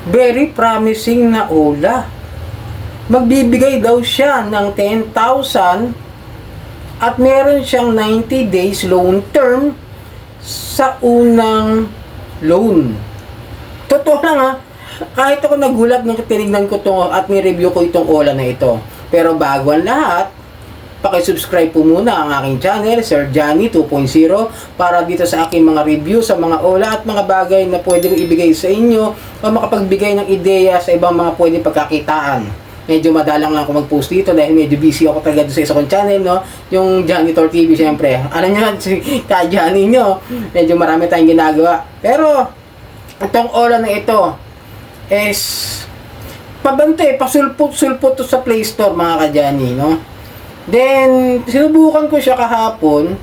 very promising na Ola. Magbibigay daw siya ng 10,000 at meron siyang 90 days loan term sa unang loan. Totoo lang ha, kahit ako nagulat nung tinignan ko to at ni-review ko itong Ola na ito. Pero bago ang lahat, paki-subscribe po muna ang aking channel, Sir Johnny 2.0, para dito sa aking mga review sa mga Ola at mga bagay na pwedeng ibigay sa inyo o makapagbigay ng ideya sa ibang mga pwedeng pagkakitaan. Medyo madalang lang ako mag-post dito dahil medyo busy ako talaga sa isa kong channel, no? Yung Johnny Tour TV, syempre. Alam nyo, si Johnny nyo, medyo marami tayong ginagawa. Pero, itong Ola na ito is pabante, pasulpot-sulpot to sa Play Store, mga ka-Johnny, no? Then, sinubukan ko siya kahapon.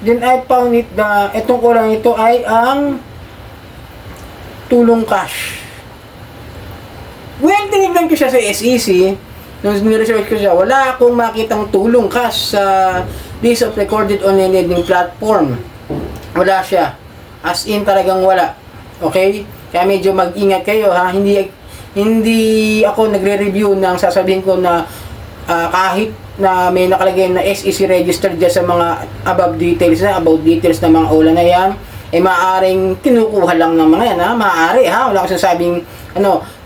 Then, I found it na itong Ola na ito ay ang tulong cash. Well, tinignan ko siya sa SEC, nung niresearch ko siya, wala akong makitang tulong cash sa list of recorded online lending platform. Wala siya. As in, talagang wala. Okay? Kaya medyo mag-ingat kayo, ha? Hindi ako nagre-review ng sasabihin ko na kahit na may nakalagay na SEC registered dyan sa mga about details ng mga Ola na yan, maaaring kinukuha lang ng mga yan, ha? Maaari, ha? Wala akong sasabing,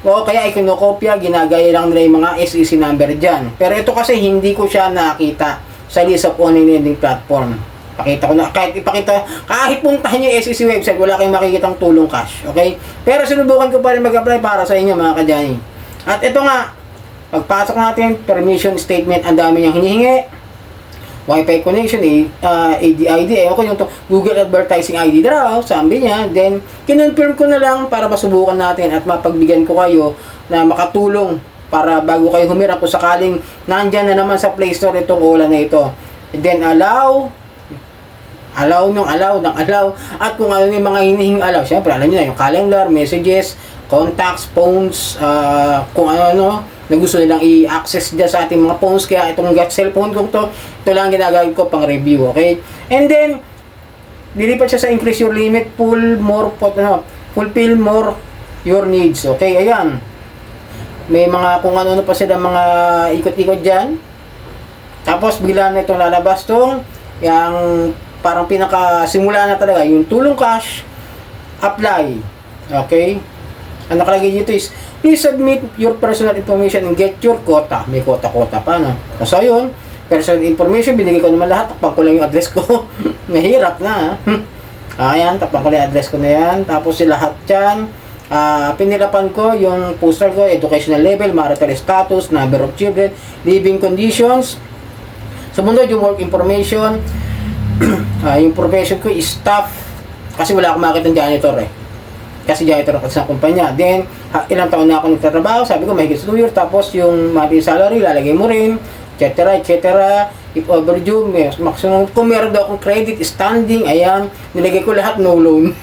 o kaya ay kinokopya, ginagaya lang nila yung mga SEC number dyan. Pero ito kasi hindi ko siya nakita sa list of online lending platform. Pakita ko na, kahit puntahan yung SEC website, wala kayong makikitang tulong cash. Okay? Pero sinubukan ko pa rin mag-apply para sa inyo, mga ka-Johnny. At ito nga, pagpasok natin, permission statement, ang dami niyang hinihingi. Wi-Fi connection, AD-ID, ko yung Google Advertising ID daw, sabi niya. Then, kinonfirm ko na lang para masubukan natin at mapagbigyan ko kayo na makatulong para bago kayo humirap kung sakaling nandyan na naman sa Play Store itong Ola na ito. And then, allow, at kung ano yung mga hinihing allow. Siyempre, alam nyo na, yung calendar, messages, contacts, phones, kung ano, na gusto nilang i-access dyan sa ating mga phones. Kaya itong cellphone ko ito lang ginagawin ko pang review, okay? And then, dilipat siya sa increase your limit, fulfill more your needs, okay? Ayan. May mga kung ano pa sila mga ikot-ikot dyan. Tapos, bigla na itong lalabas yung parang pinakasimula na talaga, yung tulong cash, apply, okay? Ang nakalagay dito is, please submit your personal information and get your quota. May quota-quota pa, no? So, yun, personal information, binigay ko naman lahat. Takpan ko lang yung address ko. Mahirap na, ha? Ayan, takpan ko lang yung address ko na yan. Tapos, lahat yan. Pinirapan ko yung poster ko, educational level, marital status, number of children, living conditions. Sumunod yung work information. Yung profession ko is staff. Kasi wala akong makita ng janitor, kasi janitor ako sa kumpanya. Then, ilang taon na ako nagtatrabaho, sabi ko mahigit sa 2 years. Tapos yung monthly salary, lalagay mo rin, etc. If overdue, maximum, kung meron daw akong credit, standing, ayan, nilagay ko lahat, no loan.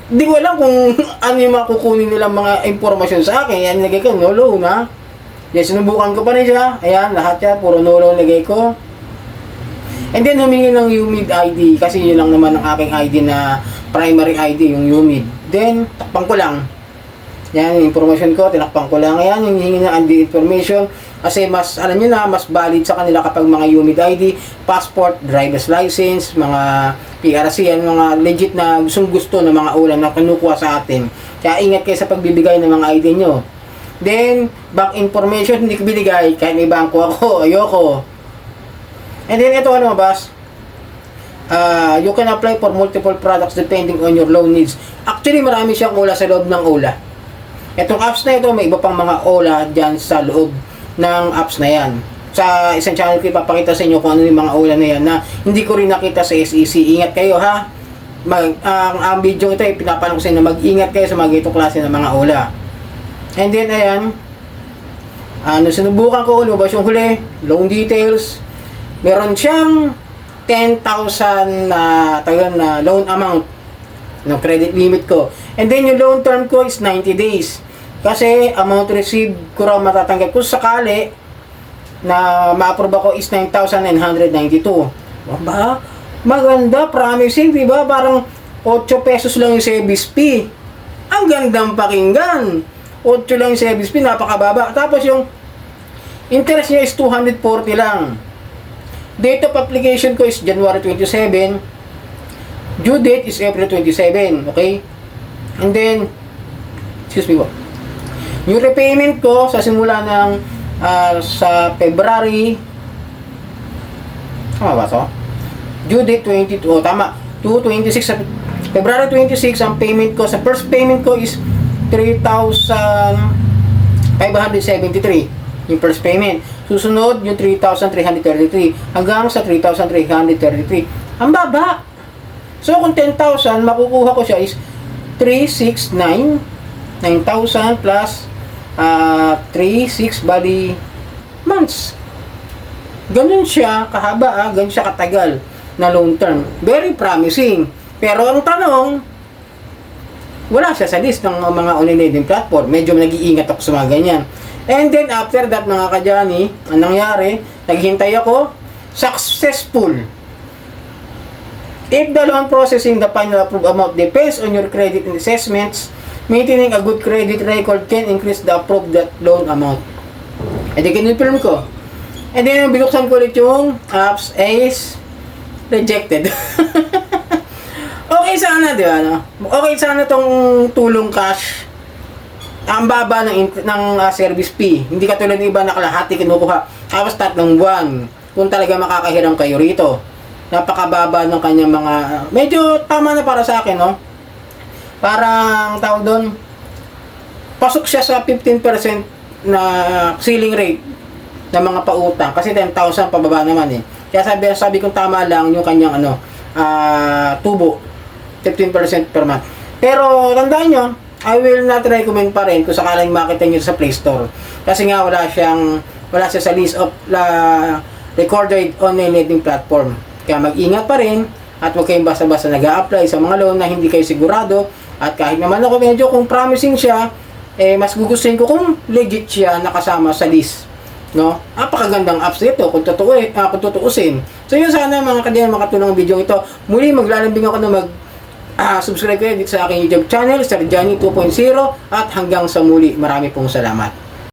Di ko alam kung ano yung makukunin nilang mga impormasyon sa akin. Ayan, nilagay ko, no loan, ha. Yan, sinubukan ko pa rin siya. Ayan, lahat yan, puro no loan nilagay ko. And then, humingi ng UMID ID kasi yun lang naman ang aking ID na primary ID, yung UMID. Then, takpan ko lang. Yan, yung information ko, tinakpan ko lang. Ayan, yung hihingi ng ID information. Kasi mas, alam nyo na, mas valid sa kanila kapag mga UMID ID, passport, driver's license, mga PRC, yan, mga legit na gusto ng mga ulan na kinukuha sa atin. Kaya ingat kayo sa pagbibigay ng mga ID nyo. Then, bank information, hindi ko binigay. Kahit may bangko ako, ayoko. And then, ito ano boss? You can apply for multiple products depending on your loan needs. Actually, marami siyang Ola sa loob ng Ola. Itong apps na ito, may iba pang mga Ola dyan sa loob ng apps na yan. Sa isang channel ko, ipapakita sa inyo kung ano yung mga Ola na yan na hindi ko rin nakita sa SEC. Ingat kayo, ha? Ang video ito, pinapanood ko sa inyo, mag-ingat kayo sa mga ganitong klase ng mga Ola. And then, ayan, sinubukan ko, lumabas yung huli, loan details. Meron siyang 10,000 na loan amount ng credit limit ko. And then yung loan term ko is 90 days. Kasi amount received ko raw matatanggap ko sakali na ma-approve ako is 9,992. Ba? Maganda, promising, di ba? Parang 8 pesos lang yung service fee. Ang gandang pakinggan. 8 lang yung service fee, napakababa. Tapos yung interest niya is 240 lang. Date of application ko is January 27. Due date is April 27. Okay? And then, excuse me po. Yung repayment ko sa simula ng sa February, tama ba to? Due date 22, oh tama, 226, February 26, ang payment ko, sa first payment ko is 3,573, yung first payment. Susunod, yung 3,333, hanggang sa 3,333. Ang baba! So, kung 10,000, makukuha ko siya is 369, 9,000 plus 3,6 bali months. Ganun siya kahaba, ganun siya katagal na long term. Very promising. Pero ang tanong, wala siya sa list ng mga online lending platform. Medyo nag-iingat ako sa mga ganyan. And then after that mga kadyani, ang nangyari, naghintay ako, successful. If the loan processing, the final approved amount depends on your credit and assessments, maintaining a good credit record can increase the approved that loan amount. E di kinonfirm ko. And then binuksan ko ulit yung apps is rejected. Okay sana, di ba? No? Okay sana tong tulong cash. Ang baba ng service fee. Hindi katulad ng iba na kalahati kinukuha. Tapos 3 buwan. Kung talaga makakahiram kayo rito. Napakababa ng kanyang mga... medyo tama na para sa akin, no? Parang tawag doon, pasok siya sa 15% na ceiling rate ng mga pautang. Kasi 10,000 pababa naman eh. Kaya sabi kong tama lang yung kanyang tubo. 15% per month. Pero tandaan nyo, I will not recommend pa rin kung sakaling makita nyo sa Play Store. Kasi nga wala siya sa list of recorded online lending platform. Kaya mag-ingat pa rin at huwag kayong basta-basta nag-a-apply sa mga loan na hindi kayo sigurado. At kahit naman ako medyo kung promising siya, mas gugustuhin ko kung legit siya nakasama sa list. No? Napakagandang apps nito kung tutuusin. So yun, sana mga kadiyan makatulong ang video ito. Muli maglalambing ako na subscribe kayo dito sa aking YouTube channel, Sir Johnny 2.0, at hanggang sa muli, marami pong salamat.